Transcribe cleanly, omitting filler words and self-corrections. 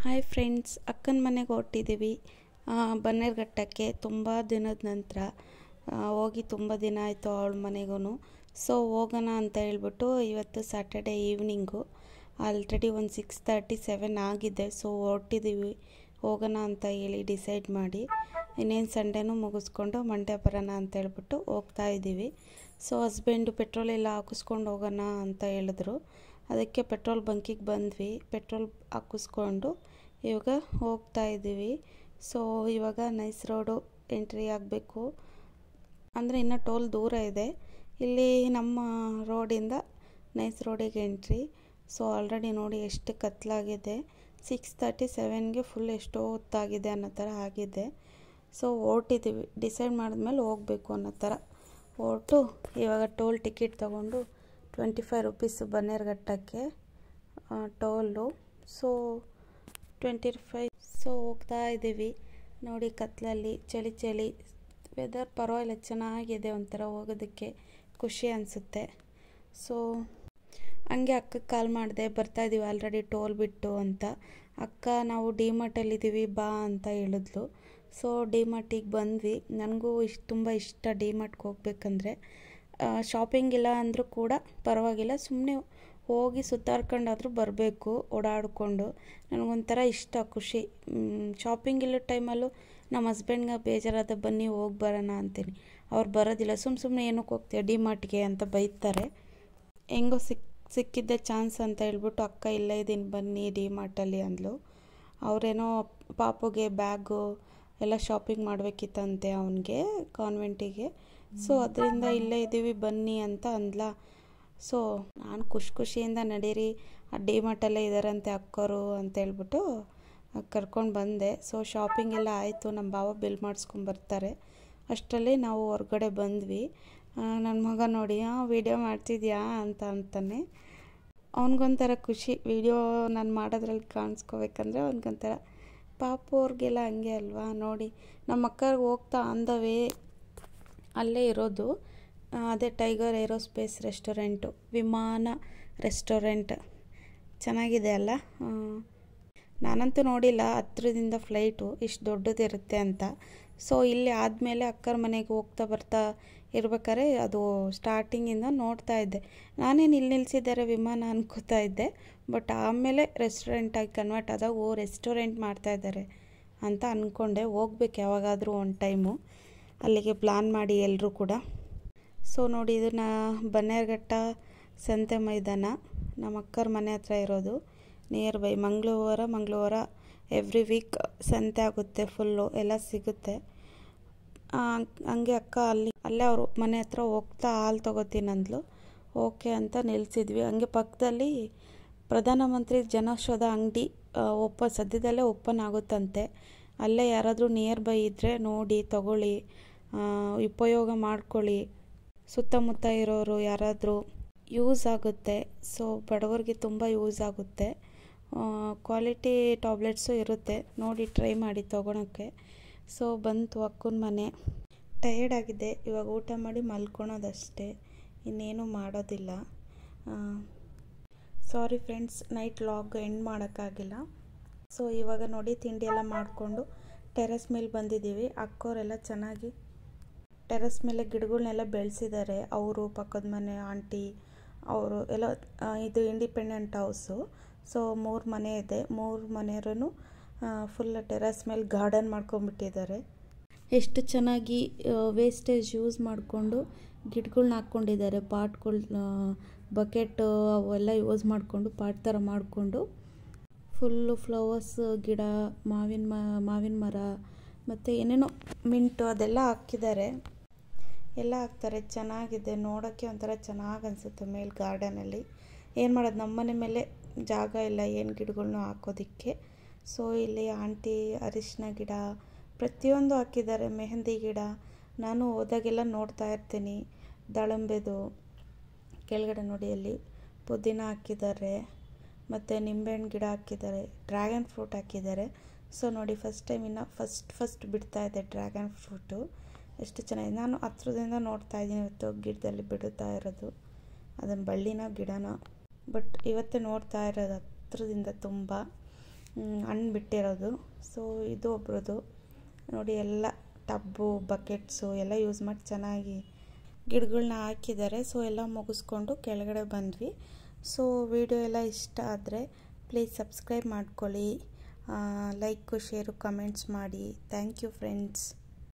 Hi friends, ಅಕ್ಕನ ಮನೆಗೆ ಹೊರಟಿದ್ದೀವಿ. ಬನ್ನೇರುಘಟ್ಟಕ್ಕೆ ತುಂಬ ದಿನದ ನಂತರ ಹೋಗಿ ತುಂಬ ದಿನ ಆಯಿತು ಅವಳ ಮನೆಗೂ. ಸೊ ಹೋಗೋಣ ಅಂತ ಹೇಳ್ಬಿಟ್ಟು ಇವತ್ತು ಸ್ಯಾಟರ್ಡೇ ಈವ್ನಿಂಗು ಆಲ್ರೆಡಿ ಒಂದು 6:37 ಆಗಿದೆ. ಸೊ ಹೊರಟಿದ್ದೀವಿ ಹೋಗೋಣ ಅಂತ ಹೇಳಿ ಡಿಸೈಡ್ ಮಾಡಿ. ಇನ್ನೇನು ಸಂಡೇನೂ ಮುಗಿಸ್ಕೊಂಡು ಮಂಡ್ಯ ಬರೋಣ ಅಂತ ಹೇಳ್ಬಿಟ್ಟು ಹೋಗ್ತಾ ಇದ್ದೀವಿ. ಸೊ ಹಸ್ಬೆಂಡು ಪೆಟ್ರೋಲ್ ಎಲ್ಲ ಹಾಕಿಸ್ಕೊಂಡು ಹೋಗೋಣ ಅಂತ ಹೇಳಿದ್ರು. ಅದಕ್ಕೆ ಪೆಟ್ರೋಲ್ ಬಂಕಿಗೆ ಬಂದ್ವಿ. ಪೆಟ್ರೋಲ್ ಹಾಕಿಸ್ಕೊಂಡು ಇವಾಗ ಹೋಗ್ತಾ ಇದ್ದೀವಿ. ಸೊ ಇವಾಗ ನೈಸ್ ರೋಡು ಎಂಟ್ರಿ ಆಗಬೇಕು, ಅಂದರೆ ಇನ್ನೂ ಟೋಲ್ ದೂರ ಇದೆ. ಇಲ್ಲಿ ನಮ್ಮ ರೋಡಿಂದ ನೈಸ್ ರೋಡಿಗೆ ಎಂಟ್ರಿ. ಸೊ ಆಲ್ರೆಡಿ ನೋಡಿ ಎಷ್ಟು ಕತ್ಲಾಗಿದೆ. 6:37ಗೆ ಫುಲ್ ಎಷ್ಟೋ ಹೊತ್ತಾಗಿದೆ ಅನ್ನೋ ಥರ ಆಗಿದೆ. ಸೊ ಹೊರಟಿದ್ದೀವಿ, ಡಿಸೈಡ್ ಮಾಡಿದ್ಮೇಲೆ ಹೋಗಬೇಕು ಅನ್ನೋ ಥರ ಹೊರಟು ಇವಾಗ ಟೋಲ್ ಟಿಕೆಟ್ ತೊಗೊಂಡು 25 ರೂಪೀಸು ಬನ್ನೇರುಘಟ್ಟಕ್ಕೆ ಟೋಲು. ಸೊ 25. ಸೊ ಹೋಗ್ತಾ ಇದ್ದೀವಿ. ನೋಡಿ ಕತ್ಲಲ್ಲಿ ಚಳಿ ವೆದರ್ ಪರವಾಗಿಲ್ಲ, ಚೆನ್ನಾಗಿದೆ, ಒಂಥರ ಹೋಗೋದಕ್ಕೆ ಖುಷಿ ಅನಿಸುತ್ತೆ. ಸೊ ಹಂಗೆ ಅಕ್ಕಗೆ ಕಾಲ್ ಮಾಡಿದೆ, ಬರ್ತಾಯಿದ್ದೀವಿ ಆಲ್ರೆಡಿ ಟೋಲ್ ಬಿಟ್ಟು ಅಂತ. ಅಕ್ಕ ನಾವು ಡಿಮಾರ್ಟಲ್ಲಿದ್ದೀವಿ ಬಾ ಅಂತ ಹೇಳಿದ್ಲು. ಸೊ ಡಿಮಾರ್ಟಿಗೆ ಬಂದ್ವಿ. ನನಗೂ ತುಂಬ ಇಷ್ಟ ಡಿಮಾರ್ಟ್ಗೆ ಹೋಗ್ಬೇಕಂದ್ರೆ. ಶಾಪಿಂಗ್ ಇಲ್ಲ ಅಂದರೂ ಕೂಡ ಪರವಾಗಿಲ್ಲ, ಸುಮ್ಮನೆ ಹೋಗಿ ಸುತ್ತಾಡ್ಕೊಂಡಾದರೂ ಬರಬೇಕು ಓಡಾಡಿಕೊಂಡು. ನನಗೊಂಥರ ಇಷ್ಟ, ಖುಷಿ. ಶಾಪಿಂಗ್ ಇಲ್ಲ ಟೈಮಲ್ಲೂ ನಮ್ಮ ಹಸ್ಬೆಂಡ್ಗೆ ಬೇಜಾರಾದ ಬನ್ನಿ ಹೋಗಿ ಬರೋಣ ಅಂತೀನಿ. ಅವ್ರು ಬರೋದಿಲ್ಲ, ಸುಮ್ಮನೆ ಏನಕ್ಕೆ ಹೋಗ್ತೀಯ ಡಿಮಾರ್ಟ್ಗೆ ಅಂತ ಬೈತಾರೆ. ಹೆಂಗೋ ಸಿಕ್ಕಿದ್ದೆ ಚಾನ್ಸ್ ಅಂತ ಹೇಳ್ಬಿಟ್ಟು ಅಕ್ಕ ಇಲ್ಲೇ ಇದ್ದೀನಿ ಬನ್ನಿ ಡಿಮಾರ್ಟಲ್ಲಿ ಅಂದ್ಲು. ಅವರೇನೋ ಪಾಪುಗೆ ಬ್ಯಾಗು ಎಲ್ಲ ಶಾಪಿಂಗ್ ಮಾಡಬೇಕಿತ್ತಂತೆ ಅವನಿಗೆ ಕಾನ್ವೆಂಟಿಗೆ. ಸೊ ಅದರಿಂದ ಇಲ್ಲೇ ಇದ್ದೀವಿ ಬನ್ನಿ ಅಂತ ಅಂದ್ಲ. ಸೊ ನಾನು ಖುಷಿಯಿಂದ ನಡೀರಿ, ಆ ಡಿಮಾರ್ಟಲ್ಲೇ ಇದ್ದಾರಂತೆ ಅಕ್ಕರು ಅಂತ ಹೇಳ್ಬಿಟ್ಟು ಕರ್ಕೊಂಡು ಬಂದೆ. ಸೊ ಶಾಪಿಂಗ್ ಎಲ್ಲ ಆಯಿತು, ನಮ್ಮ ಬಾವ ಬಿಲ್ ಮಾಡಿಸ್ಕೊಂಬರ್ತಾರೆ. ಅಷ್ಟರಲ್ಲಿ ನಾವು ಹೊರಗಡೆ ಬಂದ್ವಿ. ನನ್ನ ಮಗ ನೋಡಿ ವೀಡಿಯೋ ಮಾಡ್ತಿದ್ಯಾ ಅಂತ ಅಂತಾನೆ. ಅವನಿಗೊಂಥರ ಖುಷಿ, ವೀಡಿಯೋ ನಾನು ಮಾಡೋದ್ರಲ್ಲಿ ಕಾಣಿಸ್ಕೋಬೇಕಂದ್ರೆ ಅವನಿಗೊಂಥರ. ಪಾಪು ಅವ್ರಿಗೆಲ್ಲ ಹಂಗೆ ಅಲ್ವಾ. ನೋಡಿ ನಮ್ಮ ಅಕ್ಕರಿಗೆ ಹೋಗ್ತಾ ಆನ್ ದ ವೇ ಅಲ್ಲೇ ಇರೋದು ಅದೇ ಟೈಗರ್ ಏರೋಸ್ಪೇಸ್ ರೆಸ್ಟೋರೆಂಟು, ವಿಮಾನ ರೆಸ್ಟೋರೆಂಟ್. ಚೆನ್ನಾಗಿದೆ ಅಲ್ಲ. ನಾನಂತೂ ನೋಡಿಲ್ಲ ಹತ್ರದಿಂದ ಫ್ಲೈಟು ಇಷ್ಟು ದೊಡ್ಡದಿರುತ್ತೆ ಅಂತ. ಸೊ ಇಲ್ಲಿ ಆದಮೇಲೆ ಅಕ್ಕರ ಮನೆಗೆ ಹೋಗ್ತಾ ಬರ್ತಾ ಇರ್ಬೇಕಾದ್ರೆ ಅದು ಸ್ಟಾರ್ಟಿಂಗಿಂದ ನೋಡ್ತಾ ಇದ್ದೆ. ನಾನೇನು ಇಲ್ಲಿ ನಿಲ್ಲಿಸಿದ್ದಾರೆ ವಿಮಾನ ಅನ್ಕೋತಾ ಇದ್ದೆ. ಬಟ್ ಆಮೇಲೆ ರೆಸ್ಟೋರೆಂಟಾಗಿ ಕನ್ವರ್ಟ್ ಆದಾಗ ರೆಸ್ಟೋರೆಂಟ್ ಮಾಡ್ತಾಯಿದ್ದಾರೆ ಅಂತ ಅಂದ್ಕೊಂಡೆ. ಹೋಗ್ಬೇಕು ಯಾವಾಗಾದರೂ ಒಂದು ಟೈಮು ಅಲ್ಲಿಗೆ ಪ್ಲ್ಯಾನ್ ಮಾಡಿ ಎಲ್ಲರೂ ಕೂಡ. ಸೊ ನೋಡಿ ಇದನ್ನ ಬನ್ನೇರುಘಟ್ಟ ಸಂತೆ ಮೈದಾನ, ನಮ್ಮ ಅಕ್ಕರ ಮನೆ ಹತ್ರ ಇರೋದು. ನಿಯರ್ ಬೈ ಮಂಗಳವಾರ ಎವ್ರಿ ವೀಕ್ ಸಂತೆ ಆಗುತ್ತೆ, ಫುಲ್ಲು ಎಲ್ಲ ಸಿಗುತ್ತೆ. ಹಂಗೆ ಅಕ್ಕ ಅಲ್ಲೇ ಅವರು ಮನೆ ಹತ್ರ ಹೋಗ್ತಾ ಹಾಲು ತೊಗೋತೀನಿ ಅಂದ್ಲು. ಓಕೆ ಅಂತ ನಿಲ್ಲಿಸಿದ್ವಿ. ಹಂಗೆ ಪಕ್ಕದಲ್ಲಿ ಪ್ರಧಾನಮಂತ್ರಿ ಜನೌಷಧ ಅಂಗಡಿ ಸದ್ಯದಲ್ಲೇ ಓಪನ್ ಆಗುತ್ತಂತೆ. ಅಲ್ಲೇ ಯಾರಾದರೂ ನಿಯರ್ ಬೈ ಇದ್ದರೆ ನೋಡಿ ತಗೊಳ್ಳಿ, ಉಪಯೋಗ ಮಾಡ್ಕೊಳ್ಳಿ. ಸುತ್ತಮುತ್ತ ಇರೋರು ಯಾರಾದರೂ ಯೂಸ್ ಆಗುತ್ತೆ. ಸೊ ಬಡವರಿಗೆ ತುಂಬ ಯೂಸ್ ಆಗುತ್ತೆ. ಕ್ವಾಲಿಟಿ ಟ್ಯಾಬ್ಲೆಟ್ಸು ಇರುತ್ತೆ, ನೋಡಿ ಟ್ರೈ ಮಾಡಿ ತೊಗೊಳಕ್ಕೆ. ಸೊ ಬಂತು ಅಕ್ಕನ ಮನೆ. ಟಯರ್ಡ್ ಆಗಿದೆ, ಇವಾಗ ಊಟ ಮಾಡಿ ಮಲ್ಕೊಳೋದಷ್ಟೇ, ಇನ್ನೇನು ಮಾಡೋದಿಲ್ಲ. Sorry friends, night vlog end ಮಾಡೋಕ್ಕಾಗಿಲ್ಲ. ಸೊ ಇವಾಗ ನೋಡಿ ತಿಂಡಿ ಎಲ್ಲ ಮಾಡಿಕೊಂಡು ಟೆರೆಸ್ ಮೇಲೆ ಬಂದಿದ್ದೀವಿ. ಅಕ್ಕವರೆಲ್ಲ ಚೆನ್ನಾಗಿ ಟೆರೆಸ್ ಮೇಲೆ ಗಿಡಗಳನ್ನೆಲ್ಲ ಬೆಳೆಸಿದ್ದಾರೆ. ಅವರು ಪಕ್ಕದ ಮನೆ ಆಂಟಿ ಅವರು ಎಲ್ಲ. ಇದು ಇಂಡಿಪೆಂಡೆಂಟ್ ಹೌಸು. ಸೊ 3 ಮನೆ ಇದೆ. 3 ಮನೆಯವರು ಫುಲ್ ಟೆರೆಸ್ ಮೇಲೆ ಗಾರ್ಡನ್ ಮಾಡ್ಕೊಂಡ್ಬಿಟ್ಟಿದ್ದಾರೆ. ಎಷ್ಟು ಚೆನ್ನಾಗಿ ವೇಸ್ಟೇಜ್ ಯೂಸ್ ಮಾಡಿಕೊಂಡು ಗಿಡಗಳ್ನ ಹಾಕ್ಕೊಂಡಿದ್ದಾರೆ. ಪಾಟ್ಗಳು, ಬಕೆಟು ಅವೆಲ್ಲ ಯೂಸ್ ಮಾಡಿಕೊಂಡು ಪಾಟ್ ಥರ ಮಾಡಿಕೊಂಡು ಫುಲ್ಲು ಫ್ಲವರ್ಸ್ ಗಿಡ, ಮಾವಿನ ಮರ ಮತ್ತು ಏನೇನೋ ಮಿಂಟು ಅದೆಲ್ಲ ಹಾಕಿದ್ದಾರೆ. ಎಲ್ಲ ಹಾಕ್ತಾರೆ, ಚೆನ್ನಾಗಿದೆ ನೋಡೋಕ್ಕೆ, ಒಂಥರ ಚೆನ್ನಾಗಿ ಅನಿಸುತ್ತೆ ಮೇಲೆ ಗಾರ್ಡನಲ್ಲಿ. ಏನು ಮಾಡೋದು, ನಮ್ಮನೆ ಮೇಲೆ ಜಾಗ ಇಲ್ಲ ಏನು ಗಿಡಗಳ್ನೂ ಹಾಕೋದಕ್ಕೆ. ಸೊ ಇಲ್ಲಿ ಆಂಟಿ ಅರಿಶಿನ ಗಿಡ ಪ್ರತಿಯೊಂದು ಹಾಕಿದ್ದಾರೆ, ಮೆಹಂದಿ ಗಿಡ. ನಾನು ಹೋದಾಗೆಲ್ಲ ನೋಡ್ತಾ ಇರ್ತೀನಿ. ದಾಳಿಂಬೆದು ಕೆಳಗಡೆ ನೋಡಿ ಅಲ್ಲಿ ಪುದೀನ ಹಾಕಿದ್ದಾರೆ, ಮತ್ತು ನಿಂಬೆಹಣ್ಣು ಗಿಡ ಹಾಕಿದ್ದಾರೆ, ಡ್ರ್ಯಾಗನ್ ಫ್ರೂಟ್ ಹಾಕಿದ್ದಾರೆ. ಸೊ ನೋಡಿ ಫಸ್ಟ್ ಟೈಮ್ ಫಸ್ಟ್ ಬಿಡ್ತಾ ಇದೆ ಡ್ರ್ಯಾಗನ್ ಫ್ರೂಟು. ಎಷ್ಟು ಚೆನ್ನಾಗಿದೆ. ನಾನು ಹತ್ರದಿಂದ ನೋಡ್ತಾ ಇದ್ದೀನಿ ಇವತ್ತು ಗಿಡದಲ್ಲಿ ಬಿಡುತ್ತಾ ಇರೋದು. ಅದನ್ನು ಬಳ್ಳಿನ ಗಿಡನ, ಬಟ್ ಇವತ್ತೇ ನೋಡ್ತಾ ಇರೋದು ಹತ್ರದಿಂದ ತುಂಬ. ಹಣ್ಣು ಬಿಟ್ಟಿರೋದು. ಸೊ ಇದು ಒಬ್ರದ್ದು ನೋಡಿ, ಎಲ್ಲ ಟಬ್ಬು ಬಕೆಟ್ಸು ಎಲ್ಲ ಯೂಸ್ ಮಾಡಿ ಚೆನ್ನಾಗಿ ಗಿಡಗಳನ್ನ ಹಾಕಿದ್ದಾರೆ. ಸೊ ಎಲ್ಲ ಮುಗಿಸ್ಕೊಂಡು ಕೆಳಗಡೆ ಬಂದ್ವಿ. ಸೊ ವಿಡಿಯೋ ಎಲ್ಲ ಇಷ್ಟ ಆದರೆ ಪ್ಲೀಸ್ ಸಬ್ಸ್ಕ್ರೈಬ್ ಮಾಡ್ಕೊಳ್ಳಿ, ಲೈಕು ಶೇರು ಕಮೆಂಟ್ಸ್ ಮಾಡಿ. Thank you friends.